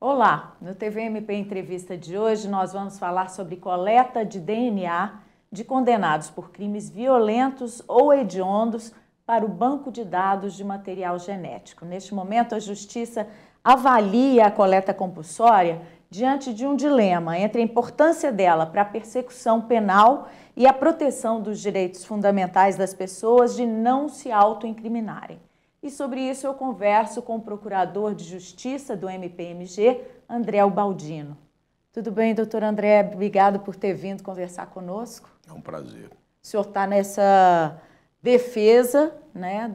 Olá, no TVMP Entrevista de hoje nós vamos falar sobre coleta de DNA de condenados por crimes violentos ou hediondos para o banco de dados de material genético. Neste momento, a Justiça avalia a coleta compulsória diante de um dilema entre a importância dela para a persecução penal e a proteção dos direitos fundamentais das pessoas de não se autoincriminarem. E sobre isso eu converso com o Procurador de Justiça do MPMG, André Ubaldino. Tudo bem, doutor André? Obrigado por ter vindo conversar conosco. É um prazer. O senhor está nessa defesa, né,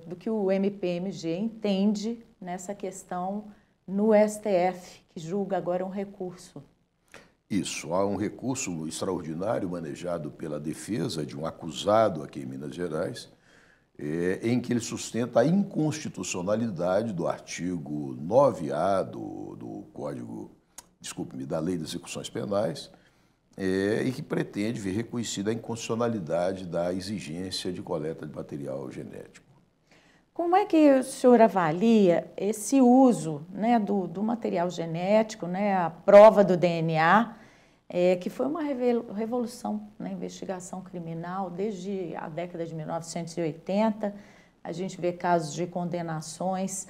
do que o MPMG entende nessa questão no STF, que julga agora um recurso. Isso, há um recurso extraordinário manejado pela defesa de um acusado aqui em Minas Gerais, em que ele sustenta a inconstitucionalidade do artigo 9A do Código, desculpe-me, da Lei de Execuções Penais, e que pretende ver reconhecida a inconstitucionalidade da exigência de coleta de material genético. Como é que o senhor avalia esse uso, né, do material genético, né, a prova do DNA, que foi uma revolução na investigação criminal desde a década de 1980. A gente vê casos de condenações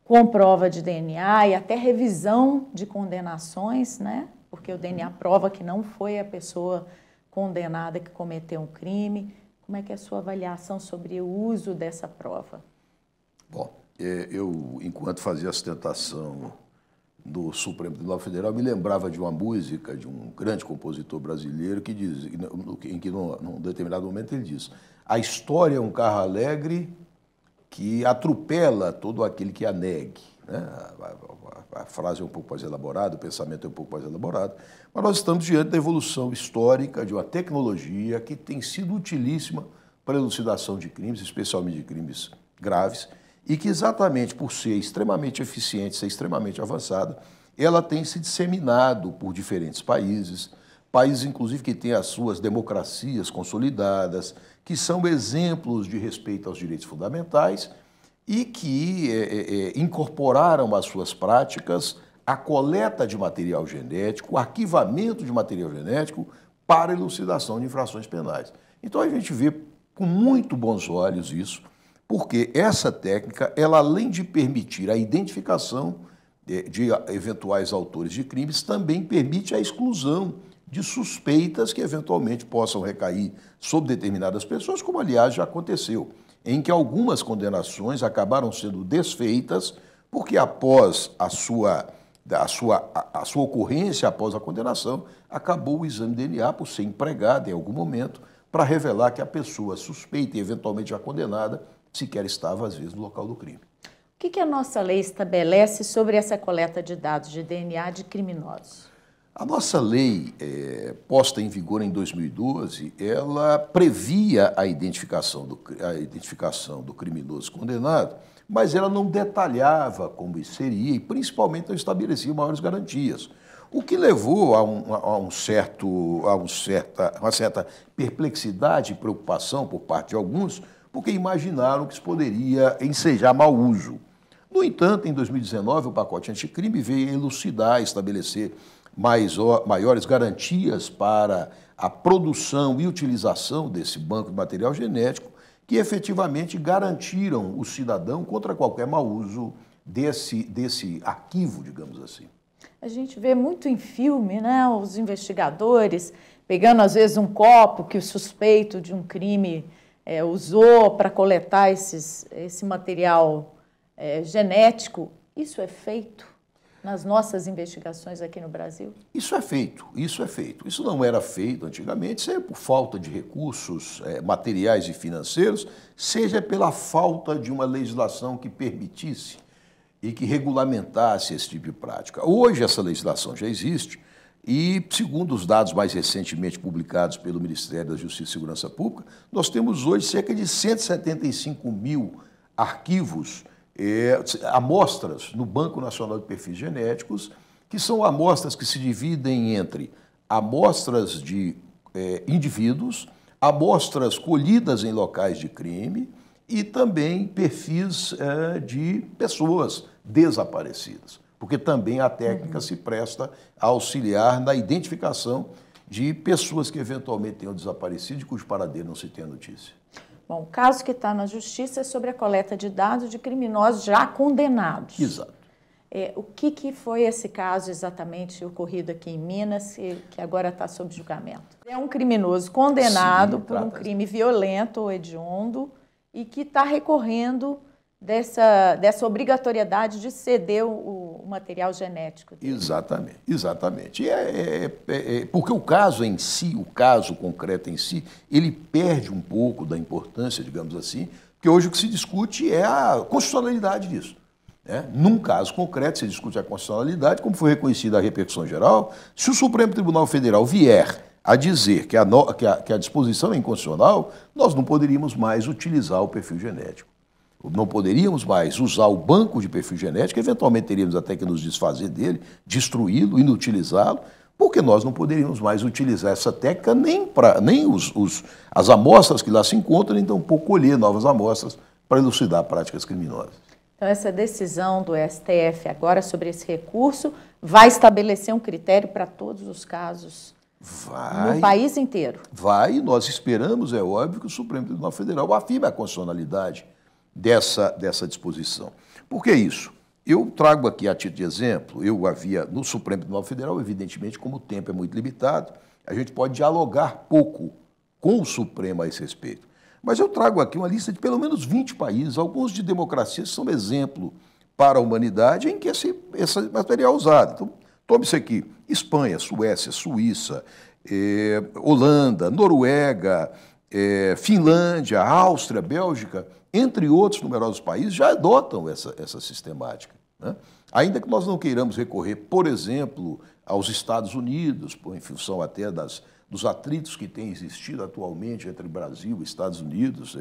com prova de DNA e até revisão de condenações, né, porque o DNA prova que não foi a pessoa condenada que cometeu um crime. Como é que é a sua avaliação sobre o uso dessa prova? Bom, eu, enquanto fazia a sustentação do Supremo Tribunal Federal, me lembrava de uma música de um grande compositor brasileiro que diz, em que num determinado momento ele diz: a história é um carro alegre que atropela todo aquele que a negue. Né? A frase é um pouco mais elaborada, o pensamento é um pouco mais elaborado, mas nós estamos diante da evolução histórica de uma tecnologia que tem sido utilíssima para a elucidação de crimes, especialmente de crimes graves, e que exatamente por ser extremamente eficiente, ser extremamente avançada, ela tem se disseminado por diferentes países, países inclusive que têm as suas democracias consolidadas, que são exemplos de respeito aos direitos fundamentais e que incorporaram às suas práticas a coleta de material genético, o arquivamento de material genético para elucidação de infrações penais. Então a gente vê com muito bons olhos isso, porque essa técnica, ela além de permitir a identificação de eventuais autores de crimes, também permite a exclusão de suspeitas que eventualmente possam recair sobre determinadas pessoas, como aliás já aconteceu, em que algumas condenações acabaram sendo desfeitas porque após a sua ocorrência, após a condenação, acabou o exame de DNA por ser empregado em algum momento para revelar que a pessoa suspeita e eventualmente já condenada sequer estava, às vezes, no local do crime. O que a nossa lei estabelece sobre essa coleta de dados de DNA de criminosos? A nossa lei, posta em vigor em 2012, ela previa a identificação do criminoso condenado, mas ela não detalhava como isso seria e, principalmente, não estabelecia maiores garantias. O que levou a uma certa perplexidade e preocupação por parte de alguns, porque imaginaram que isso poderia ensejar mau uso. No entanto, em 2019, o pacote anticrime veio elucidar, estabelecer maiores garantias para a produção e utilização desse banco de material genético, que efetivamente garantiram o cidadão contra qualquer mau uso desse arquivo, digamos assim. A gente vê muito em filme, né, os investigadores pegando, às vezes, um copo que o suspeito de um crime usou para coletar esse material genético. Isso é feito nas nossas investigações aqui no Brasil? Isso é feito, isso é feito. Isso não era feito antigamente, seja por falta de recursos materiais e financeiros, seja pela falta de uma legislação que permitisse e que regulamentasse esse tipo de prática. Hoje essa legislação já existe e, segundo os dados mais recentemente publicados pelo Ministério da Justiça e Segurança Pública, nós temos hoje cerca de 175 mil arquivos, amostras no Banco Nacional de Perfis Genéticos, que são amostras que se dividem entre amostras de indivíduos, amostras colhidas em locais de crime e também perfis de pessoas desaparecidas. porque também a técnica se presta a auxiliar na identificação de pessoas que eventualmente tenham desaparecido e cujo paradeiro não se tem notícia. Bom, o caso que está na justiça é sobre a coleta de dados de criminosos já condenados. Exato. O que foi esse caso exatamente ocorrido aqui em Minas, que agora está sob julgamento? É um criminoso condenado por um crime violento ou hediondo e que está recorrendo dessa obrigatoriedade de ceder o material genético dele. Exatamente, exatamente. Porque o caso em si, o caso concreto em si, ele perde um pouco da importância, digamos assim, porque hoje o que se discute é a constitucionalidade disso. Num caso concreto, se discute a constitucionalidade, como foi reconhecida a repercussão geral. Se o Supremo Tribunal Federal vier a dizer que a disposição é inconstitucional, nós não poderíamos mais utilizar o perfil genético. Não poderíamos mais usar o banco de perfil genético, eventualmente teríamos até que nos desfazer dele, destruí-lo, inutilizá-lo, porque nós não poderíamos mais utilizar essa técnica nem as amostras que lá se encontram, nem tampouco colher novas amostras para elucidar práticas criminosas. Então, essa decisão do STF agora sobre esse recurso vai estabelecer um critério para todos os casos no país inteiro? Vai, e nós esperamos, é óbvio, que o Supremo Tribunal Federal afirme a constitucionalidade dessa disposição. Por que isso? Eu trago aqui a título de exemplo, eu havia no Supremo Tribunal Federal, evidentemente, como o tempo é muito limitado, a gente pode dialogar pouco com o Supremo a esse respeito. Mas eu trago aqui uma lista de pelo menos 20 países, alguns de democracias que são exemplo para a humanidade em que esse material é usado. Então, tome isso aqui: Espanha, Suécia, Suíça, Holanda, Noruega, Finlândia, Áustria, Bélgica, entre outros numerosos países, já adotam essa sistemática, né? Ainda que nós não queiramos recorrer, por exemplo, aos Estados Unidos, em função até dos atritos que têm existido atualmente entre Brasil e Estados Unidos.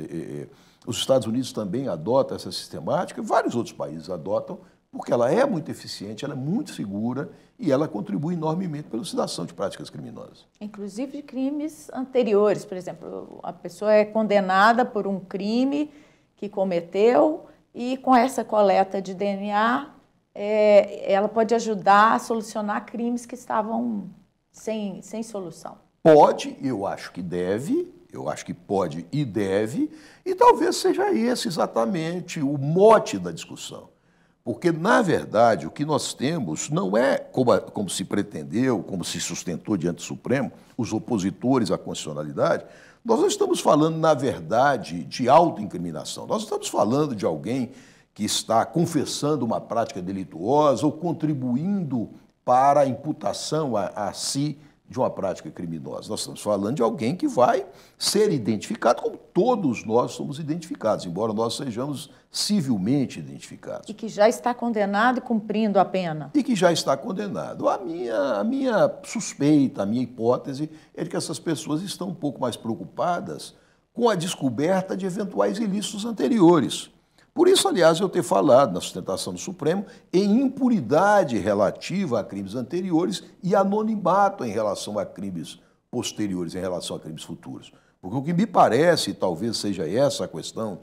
Os Estados Unidos também adotam essa sistemática, vários outros países adotam, porque ela é muito eficiente, ela é muito segura e ela contribui enormemente para a elucidação de práticas criminosas. Inclusive de crimes anteriores, por exemplo, a pessoa é condenada por um crime que cometeu e com essa coleta de DNA, ela pode ajudar a solucionar crimes que estavam sem solução. Pode, eu acho que deve, eu acho que pode e deve, e talvez seja esse exatamente o mote da discussão. Porque, na verdade, o que nós temos não é, como se pretendeu, como se sustentou diante do Supremo, os opositores à constitucionalidade. Nós não estamos falando, na verdade, de autoincriminação. Nós estamos falando de alguém que está confessando uma prática delituosa ou contribuindo para a imputação a si de uma prática criminosa. Nós estamos falando de alguém que vai ser identificado como todos nós somos identificados, embora nós sejamos civilmente identificados. E que já está condenado e cumprindo a pena. E que já está condenado. A minha suspeita, a minha hipótese é de que essas pessoas estão um pouco mais preocupadas com a descoberta de eventuais ilícitos anteriores. Por isso, aliás, eu ter falado na sustentação do Supremo em impunidade relativa a crimes anteriores e anonimato em relação a crimes posteriores, em relação a crimes futuros. Porque o que me parece, e talvez seja essa a questão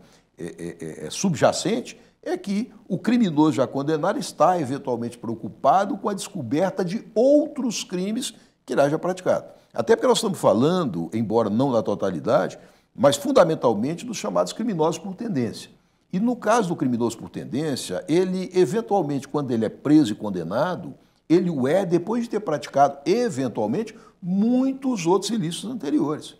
subjacente, é que o criminoso já condenado está eventualmente preocupado com a descoberta de outros crimes que ele haja praticado. Até porque nós estamos falando, embora não na totalidade, mas fundamentalmente dos chamados criminosos por tendência. E no caso do criminoso por tendência, ele, eventualmente, quando ele é preso e condenado, ele o é depois de ter praticado, eventualmente, muitos outros ilícitos anteriores.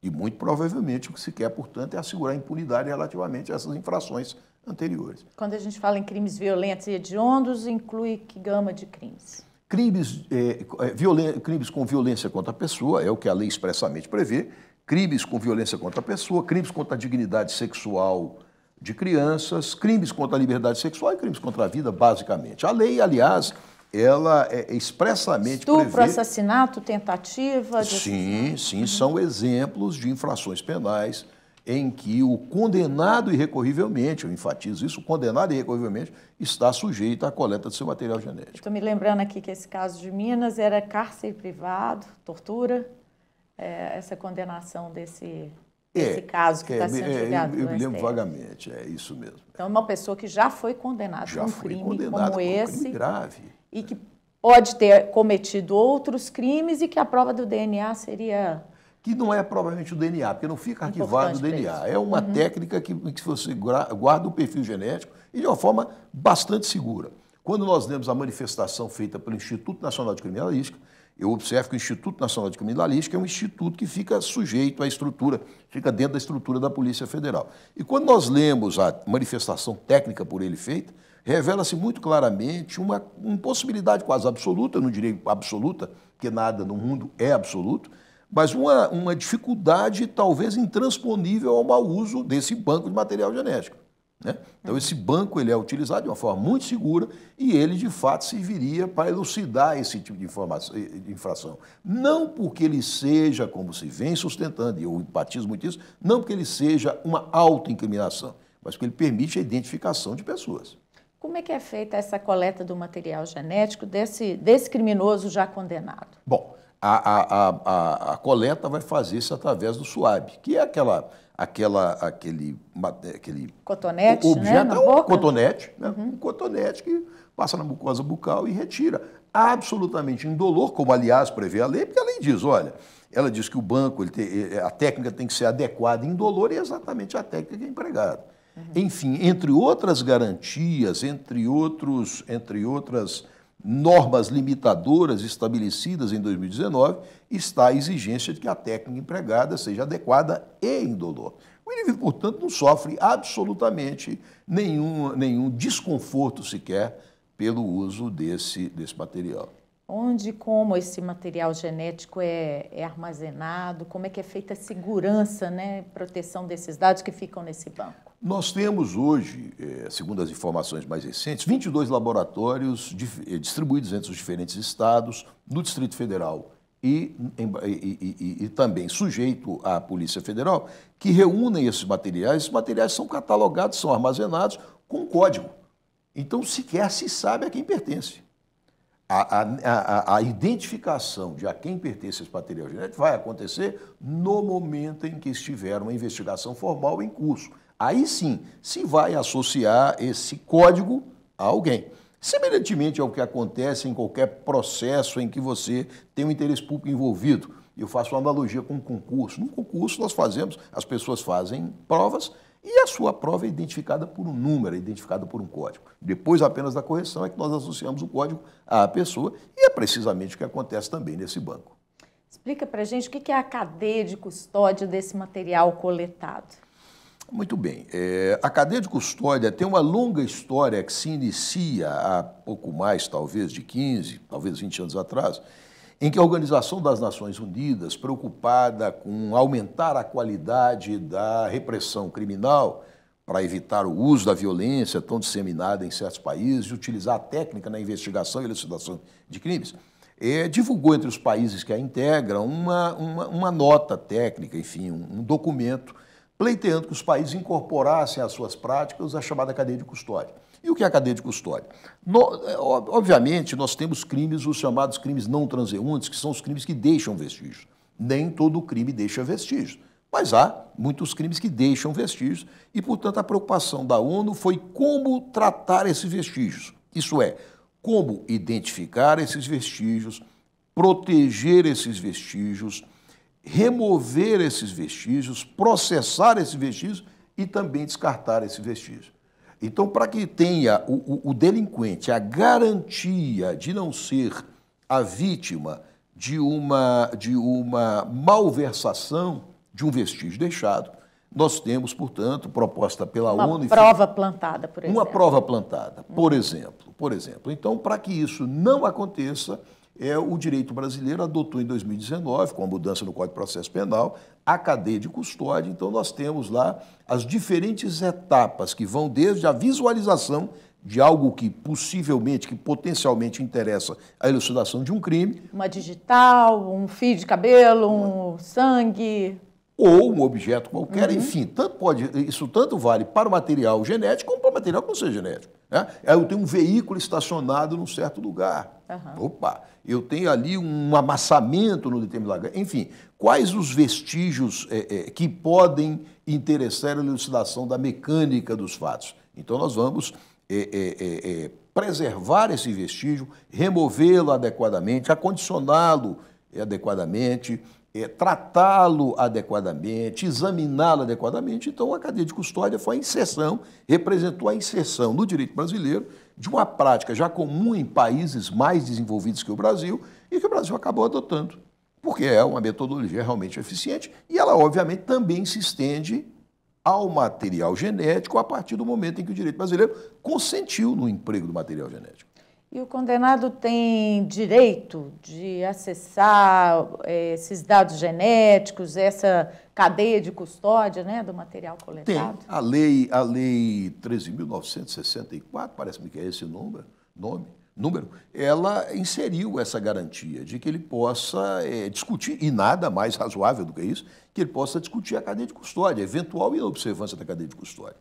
E muito provavelmente o que se quer, portanto, é assegurar a impunidade relativamente a essas infrações anteriores. Quando a gente fala em crimes violentos e hediondos, inclui que gama de crimes? Crimes com violência contra a pessoa, é o que a lei expressamente prevê, crimes com violência contra a pessoa, crimes contra a dignidade sexual de crianças, crimes contra a liberdade sexual e crimes contra a vida, basicamente. A lei, aliás, ela expressamente prevê... Estupro, assassinato, tentativa... Sim, são exemplos de infrações penais em que o condenado irrecorrivelmente, eu enfatizo isso, o condenado irrecorrivelmente está sujeito à coleta do seu material genético. Estou me lembrando aqui que esse caso de Minas era cárcere privado, tortura, essa condenação desse esse caso que está sendo julgado eu pelo me lembro STF. vagamente, é isso mesmo. Então, uma pessoa que já foi condenada por um crime como esse, crime grave. e que pode ter cometido outros crimes e que a prova do DNA seria... Que não é provavelmente o DNA, porque não fica arquivado o Importante DNA. É uma técnica que você guarda o perfil genético e de uma forma bastante segura. Quando nós lemos a manifestação feita pelo Instituto Nacional de Criminalística, eu observo que o Instituto Nacional de Criminalística é um instituto que fica sujeito à estrutura, fica dentro da estrutura da Polícia Federal. E quando nós lemos a manifestação técnica por ele feita, revela-se muito claramente uma impossibilidade quase absoluta, eu não direi absoluta, porque nada no mundo é absoluto, mas uma dificuldade talvez intransponível ao mau uso desse banco de material genético, né? Então esse banco ele é utilizado de uma forma muito segura e ele de fato serviria para elucidar esse tipo de infração. Não porque ele seja, como se vem sustentando, e eu enfatizo muito isso, não porque ele seja uma autoincriminação, mas porque ele permite a identificação de pessoas. Como é que é feita essa coleta do material genético desse criminoso já condenado? Bom, a coleta vai fazer isso através do SUAB, que é aquele Cotonete, objeto, né, na um boca? cotonete, né? Um cotonete que passa na mucosa bucal e retira. Absolutamente indolor, como aliás prevê a lei, porque a lei diz, olha, ela diz que o banco, a técnica tem que ser adequada e indolor e é exatamente a técnica que é empregada. Enfim, entre outras garantias, entre outras normas limitadoras estabelecidas em 2019, está a exigência de que a técnica empregada seja adequada e indolor. O indivíduo, portanto, não sofre absolutamente nenhum desconforto sequer pelo uso desse material. Onde e como esse material genético é armazenado? Como é que é feita a segurança, né, proteção desses dados que ficam nesse banco? Nós temos hoje, segundo as informações mais recentes, 22 laboratórios distribuídos entre os diferentes estados, no Distrito Federal e também sujeito à Polícia Federal, que reúnem esses materiais. Esses materiais são catalogados, são armazenados com código. Então, sequer se sabe a quem pertence. A identificação de a quem pertence esse material genético vai acontecer no momento em que estiver uma investigação formal em curso. Aí sim, se vai associar esse código a alguém. Semelhantemente ao que acontece em qualquer processo em que você tem um interesse público envolvido. Eu faço uma analogia com um concurso. No concurso as pessoas fazem provas e a sua prova é identificada por um número, é identificada por um código. Depois apenas da correção é que nós associamos o código à pessoa e é precisamente o que acontece também nesse banco. Explica pra gente o que é a cadeia de custódia desse material coletado. Muito bem. A cadeia de custódia tem uma longa história que se inicia há pouco mais, talvez, de 15, talvez 20 anos atrás, em que a Organização das Nações Unidas, preocupada com aumentar a qualidade da repressão criminal, para evitar o uso da violência tão disseminada em certos países, e utilizar a técnica na investigação e elucidação de crimes, divulgou entre os países que a integram uma nota técnica, enfim, um documento, pleiteando que os países incorporassem às suas práticas a chamada cadeia de custódia. E o que é a cadeia de custódia? Obviamente, nós temos crimes, os chamados crimes não transeuntes, que são os crimes que deixam vestígios. Nem todo crime deixa vestígios, mas há muitos crimes que deixam vestígios e, portanto, a preocupação da ONU foi como tratar esses vestígios. Isso é, como identificar esses vestígios, proteger esses vestígios, remover esses vestígios, processar esses vestígios e também descartar esses vestígios. Então, para que tenha o delinquente a garantia de não ser a vítima de uma malversação de um vestígio deixado, nós temos, portanto, proposta pela ONU... Uma prova plantada, por exemplo. Uma prova plantada, por exemplo. Então, para que isso não aconteça, o direito brasileiro adotou em 2019, com a mudança no Código de Processo Penal, a cadeia de custódia. Então, nós temos lá as diferentes etapas que vão desde a visualização de algo que possivelmente, que potencialmente interessa a elucidação de um crime. Uma digital, um fio de cabelo, um sangue... Ou um objeto qualquer, enfim, isso tanto vale para o material genético como para o material que não seja genético. Né? Eu tenho um veículo estacionado num certo lugar. Uhum. Opa, eu tenho ali um amassamento no determinado lugar. Enfim, quais os vestígios que podem interessar a elucidação da mecânica dos fatos? Então, nós vamos preservar esse vestígio, removê-lo adequadamente, acondicioná-lo adequadamente, tratá-lo adequadamente, examiná-lo adequadamente. Então, a cadeia de custódia foi a inserção, representou a inserção no direito brasileiro de uma prática já comum em países mais desenvolvidos que o Brasil e que o Brasil acabou adotando, porque é uma metodologia realmente eficiente e ela, obviamente, também se estende ao material genético a partir do momento em que o direito brasileiro consentiu no emprego do material genético. E o condenado tem direito de acessar esses dados genéticos, essa cadeia de custódia, né, do material coletado? Tem. A lei 13.964, parece-me que é esse número, ela inseriu essa garantia de que ele possa discutir, e nada mais razoável do que isso, que ele possa discutir a cadeia de custódia, a eventual inobservância da cadeia de custódia.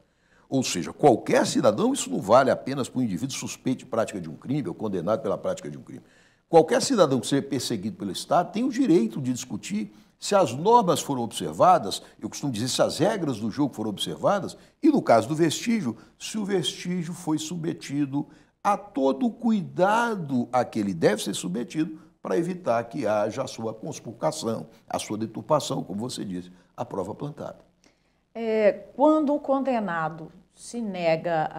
Ou seja, qualquer cidadão, isso não vale apenas para um indivíduo suspeito de prática de um crime ou condenado pela prática de um crime. Qualquer cidadão que seja perseguido pelo Estado tem o direito de discutir se as normas foram observadas, eu costumo dizer se as regras do jogo foram observadas, e no caso do vestígio, se o vestígio foi submetido a todo o cuidado a que ele deve ser submetido para evitar que haja a sua conspurcação, a sua deturpação, como você disse, a prova plantada. Quando o condenado se nega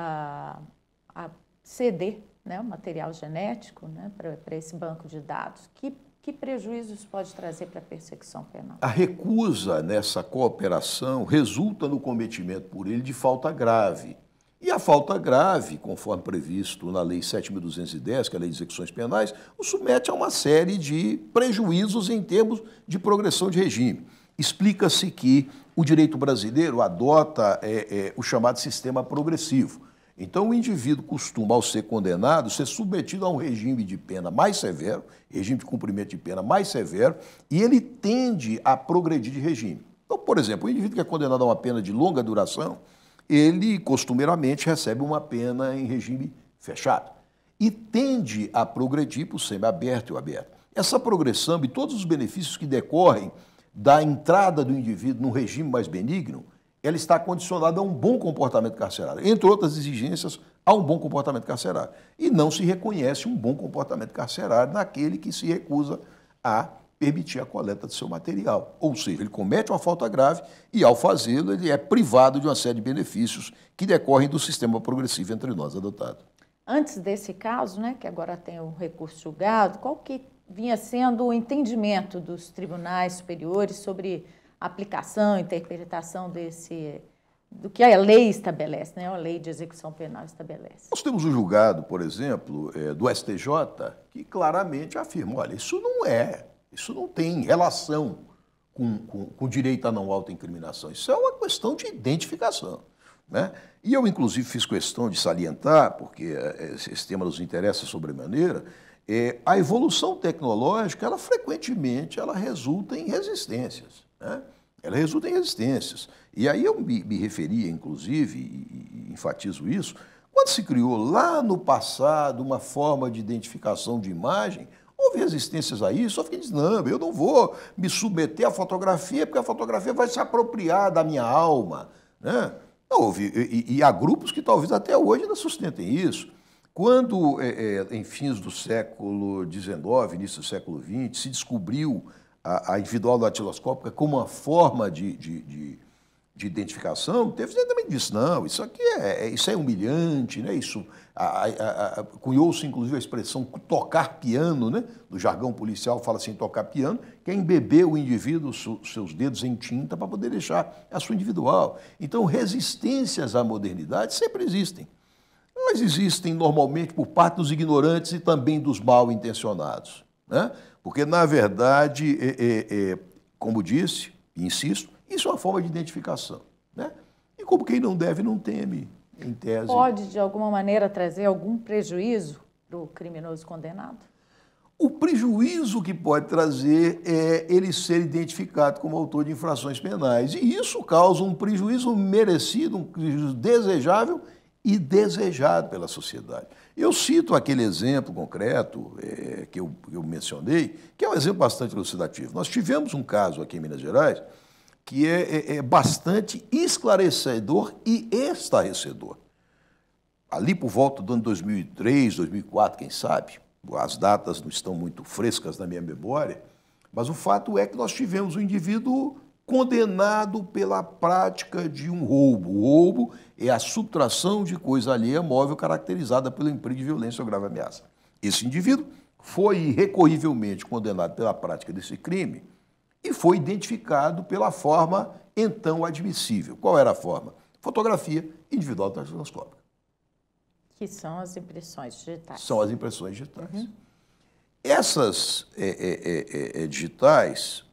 a ceder, né, o material genético, né, para esse banco de dados, que prejuízos pode trazer para a persecução penal? A recusa nessa cooperação resulta no cometimento por ele de falta grave. E a falta grave, conforme previsto na Lei 7.210, que é a Lei de Execuções Penais, o submete a uma série de prejuízos em termos de progressão de regime. Explica-se que o direito brasileiro adota o chamado sistema progressivo. Então, o indivíduo costuma, ao ser condenado, ser submetido a um regime de pena mais severo, regime de cumprimento de pena mais severo, e ele tende a progredir de regime. Então, por exemplo, o indivíduo que é condenado a uma pena de longa duração, ele costumeiramente recebe uma pena em regime fechado e tende a progredir para o semiaberto e o aberto. Essa progressão e todos os benefícios que decorrem da entrada do indivíduo num regime mais benigno, ela está condicionada a um bom comportamento carcerário, entre outras exigências, a um bom comportamento carcerário. E não se reconhece um bom comportamento carcerário naquele que se recusa a permitir a coleta do seu material. Ou seja, ele comete uma falta grave e, ao fazê-lo, ele é privado de uma série de benefícios que decorrem do sistema progressivo entre nós adotado. Antes desse caso, né, que agora tem o recurso julgado, qual que vinha sendo o entendimento dos tribunais superiores sobre a aplicação, interpretação do que a lei estabelece, né, a lei de execução penal estabelece? Nós temos um julgado, por exemplo, do STJ, que claramente afirma, olha, isso não tem relação com direito à não autoincriminação. Isso é uma questão de identificação, né? E eu, inclusive, fiz questão de salientar, porque esse tema nos interessa sobremaneira, a evolução tecnológica, ela frequentemente resulta em resistências, né? Ela resulta em resistências. E aí eu me referia, inclusive, e enfatizo isso, quando se criou lá no passado uma forma de identificação de imagem, houve resistências a isso, só fiquei dizendo, não, eu não vou me submeter à fotografia, porque a fotografia vai se apropriar da minha alma, né? E há grupos que talvez até hoje ainda sustentem isso. Quando, em fins do século XIX, início do século XX, se descobriu a individual datiloscópica como uma forma de identificação, teve gente também que disse, não, isso aqui isso é humilhante, né? Cunhou-se, inclusive, a expressão tocar piano, né? Do jargão policial fala assim, tocar piano, que é embeber o indivíduo, seus dedos em tinta, para poder deixar a sua individual. Então, resistências à modernidade sempre existem. Mas existem, normalmente, por parte dos ignorantes e também dos mal intencionados, né? Porque, na verdade, como disse, e insisto, isso é uma forma de identificação, né? E como quem não deve, não teme, em tese. Pode, de alguma maneira, trazer algum prejuízo para o criminoso condenado? O prejuízo que pode trazer é ele ser identificado como autor de infrações penais. E isso causa um prejuízo merecido, um prejuízo desejável e desejado pela sociedade. Eu cito aquele exemplo concreto que eu mencionei, que é um exemplo bastante elucidativo. Nós tivemos um caso aqui em Minas Gerais que é bastante esclarecedor e estarrecedor. Ali por volta do ano 2003, 2004, quem sabe, as datas não estão muito frescas na minha memória, mas o fato é que nós tivemos um indivíduo condenado pela prática de um roubo. O roubo é a subtração de coisa alheia móvel caracterizada pelo emprego de violência ou grave ameaça. Esse indivíduo foi irrecorrivelmente condenado pela prática desse crime e foi identificado pela forma então admissível. Qual era a forma? Fotografia individual datiloscópica. Que são as impressões digitais. São as impressões digitais. Essas digitais,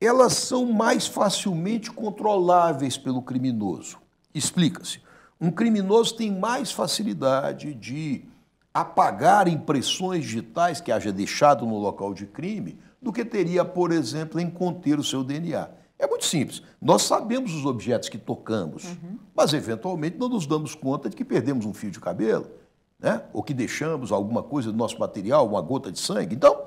elas são mais facilmente controláveis pelo criminoso. Explica-se. Um criminoso tem mais facilidade de apagar impressões digitais que haja deixado no local de crime do que teria, por exemplo, em conter o seu DNA. É muito simples. Nós sabemos os objetos que tocamos, mas eventualmente não nos damos conta de que perdemos um fio de cabelo, né? Ou que deixamos alguma coisa do nosso material, uma gota de sangue. Então,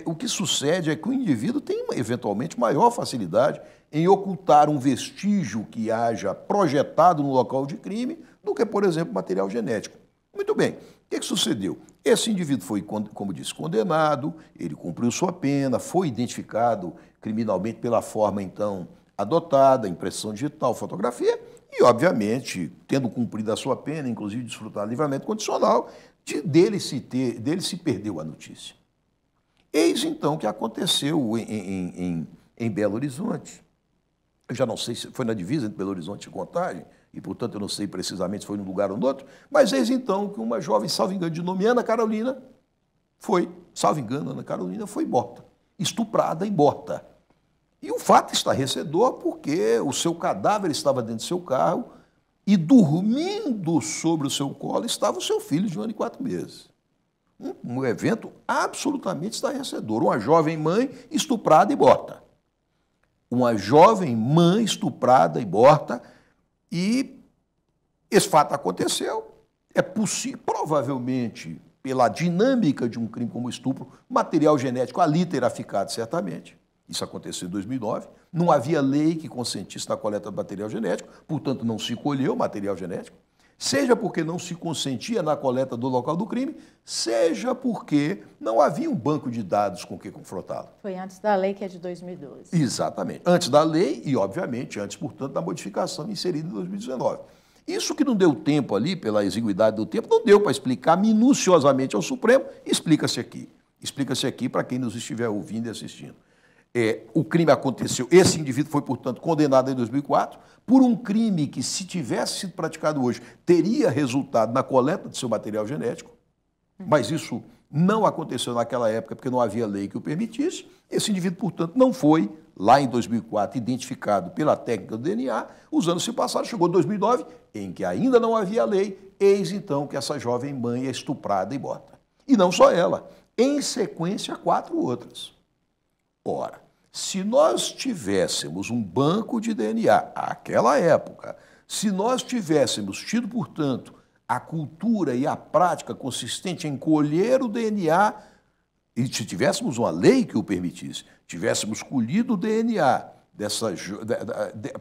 o que sucede é que o indivíduo tem, eventualmente, maior facilidade em ocultar um vestígio que haja projetado no local de crime do que, por exemplo, material genético. Muito bem. O que sucedeu? Esse indivíduo foi, como disse, condenado, ele cumpriu sua pena, foi identificado criminalmente pela forma, então, adotada, impressão digital, fotografia, e, obviamente, tendo cumprido a sua pena, inclusive desfrutar do livramento condicional, dele se perdeu a notícia. Eis, então, o que aconteceu em Belo Horizonte. Eu já não sei se foi na divisa entre Belo Horizonte e Contagem, e, portanto, eu não sei precisamente se foi num lugar ou no outro, mas eis, então, que uma jovem, salvo engano, de nome Ana Carolina, foi morta, estuprada e morta. E o fato estarrecedor porque o seu cadáver estava dentro do seu carro e dormindo sobre o seu colo estava o seu filho de 1 ano e 4 meses. Um evento absolutamente estarrecedor. Uma jovem mãe estuprada e morta. Uma jovem mãe estuprada e morta, e esse fato aconteceu. É possível, provavelmente, pela dinâmica de um crime como estupro, material genético ali terá ficado certamente. Isso aconteceu em 2009. Não havia lei que consentisse na coleta de material genético, portanto, não se colheu material genético. Seja porque não se consentia na coleta do local do crime, seja porque não havia um banco de dados com que confrontá-lo. Foi antes da lei, que é de 2012. Exatamente. Antes da lei e, obviamente, antes, portanto, da modificação inserida em 2019. Isso que não deu tempo ali, pela exiguidade do tempo, não deu para explicar minuciosamente ao Supremo, explica-se aqui. Explica-se aqui para quem nos estiver ouvindo e assistindo. O crime aconteceu, esse indivíduo foi, portanto, condenado em 2004 por um crime que, se tivesse sido praticado hoje, teria resultado na coleta de seu material genético, mas isso não aconteceu naquela época porque não havia lei que o permitisse. Esse indivíduo, portanto, não foi, lá em 2004, identificado pela técnica do DNA. Os anos se passaram, chegou 2009, em que ainda não havia lei, eis então que essa jovem mãe é estuprada e morta. E não só ela, em sequência, 4 outras. Ora, se nós tivéssemos um banco de DNA, àquela época, se nós tivéssemos tido, portanto, a cultura e a prática consistente em colher o DNA, e se tivéssemos uma lei que o permitisse, tivéssemos colhido o DNA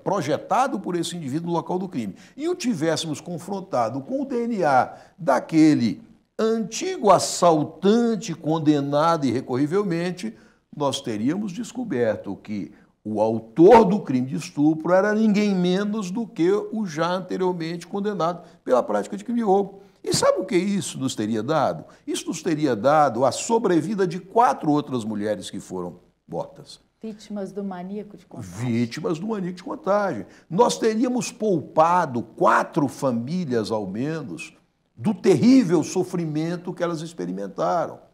projetado por esse indivíduo no local do crime, e o tivéssemos confrontado com o DNA daquele antigo assaltante condenado irrecorrivelmente, nós teríamos descoberto que o autor do crime de estupro era ninguém menos do que o já anteriormente condenado pela prática de crime de roubo. E sabe o que isso nos teria dado? Isso nos teria dado a sobrevida de 4 outras mulheres que foram mortas. Vítimas do maníaco de contagem. Vítimas do maníaco de contagem. Nós teríamos poupado 4 famílias, ao menos, do terrível sofrimento que elas experimentaram.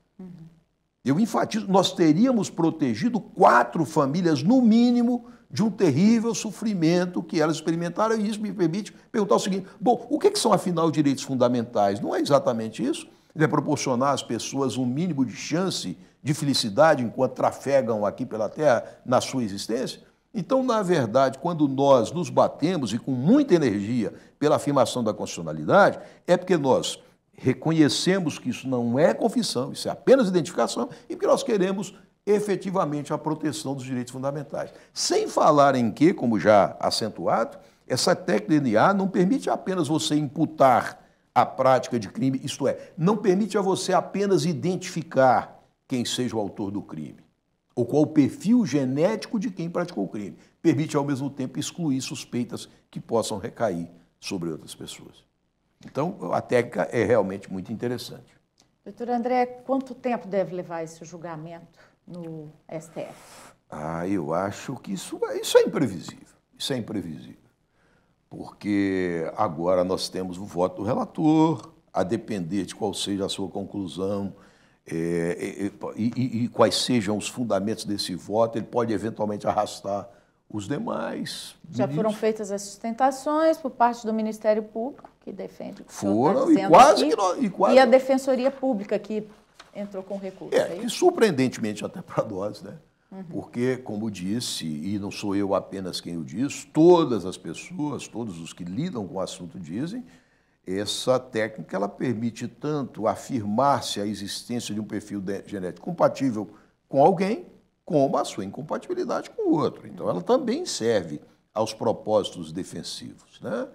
Eu enfatizo, nós teríamos protegido 4 famílias, no mínimo, de um terrível sofrimento que elas experimentaram, e isso me permite perguntar o seguinte: bom, o que são, afinal, direitos fundamentais? Não é exatamente isso? Ele é proporcionar às pessoas um mínimo de chance de felicidade enquanto trafegam aqui pela Terra na sua existência? Então, na verdade, quando nós nos batemos e com muita energia pela afirmação da constitucionalidade, é porque nós reconhecemos que isso não é confissão, isso é apenas identificação, e porque nós queremos efetivamente a proteção dos direitos fundamentais. Sem falar em que, como já acentuado, essa técnica DNA não permite apenas você imputar a prática de crime, isto é, não permite a você apenas identificar quem seja o autor do crime, ou qual o perfil genético de quem praticou o crime. Permite, ao mesmo tempo, excluir suspeitas que possam recair sobre outras pessoas. Então, a técnica é realmente muito interessante. Doutor André, quanto tempo deve levar esse julgamento no STF? Eu acho que isso é imprevisível. Isso é imprevisível. Porque agora nós temos o voto do relator, a depender de qual seja a sua conclusão, e quais sejam os fundamentos desse voto, ele pode eventualmente arrastar os demais. Já foram feitas as sustentações por parte do Ministério Público, que defende o que foram, e quase e a Defensoria Pública, que entrou com recurso. E surpreendentemente até para nós, né? Porque, como disse, e não sou eu apenas quem o diz, todas as pessoas, todos os que lidam com o assunto dizem, essa técnica ela permite tanto afirmar-se a existência de um perfil genético compatível com alguém, como a sua incompatibilidade com o outro. Então, ela também serve aos propósitos defensivos, né?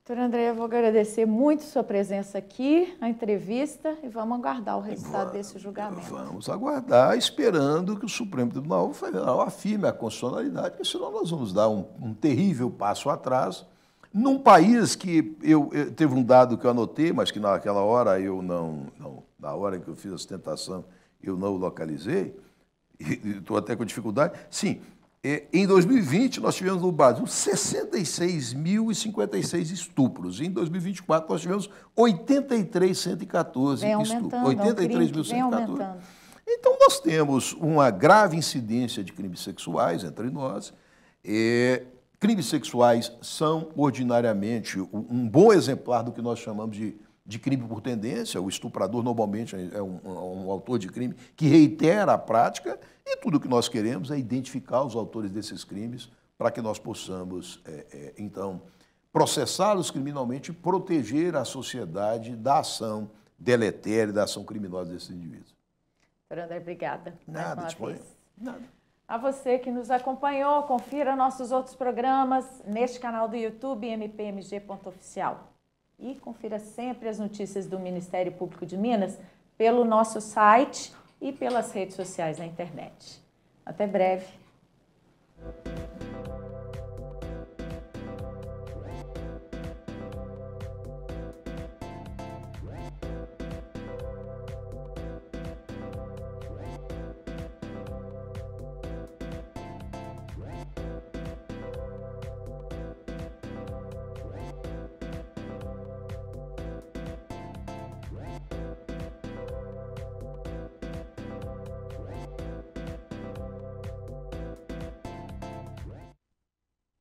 Doutor André, eu vou agradecer muito sua presença aqui, a entrevista, e vamos aguardar o resultado desse julgamento. Vamos aguardar, esperando que o Supremo Tribunal Federal afirme a constitucionalidade, porque senão nós vamos dar um terrível passo atrás, num país que teve um dado que eu anotei, mas que naquela hora na hora que eu fiz a sustentação, eu não o localizei, e estou até com dificuldade. Sim, em 2020 nós tivemos no Brasil 66.056 estupros. Em 2024 nós tivemos 83.114 estupros. 83.114. Então nós temos uma grave incidência de crimes sexuais entre nós. Crimes sexuais são ordinariamente um bom exemplar do que nós chamamos de crime por tendência. O estuprador normalmente é um autor de crime que reitera a prática, e tudo o que nós queremos é identificar os autores desses crimes para que nós possamos, então, processá-los criminalmente e proteger a sociedade da ação deletéria, da ação criminosa desses indivíduos. Doutor André, obrigada. Nada, disponha. Nada. A você que nos acompanhou, confira nossos outros programas neste canal do YouTube, mpmg.oficial. E confira sempre as notícias do Ministério Público de Minas pelo nosso site e pelas redes sociais na internet. Até breve.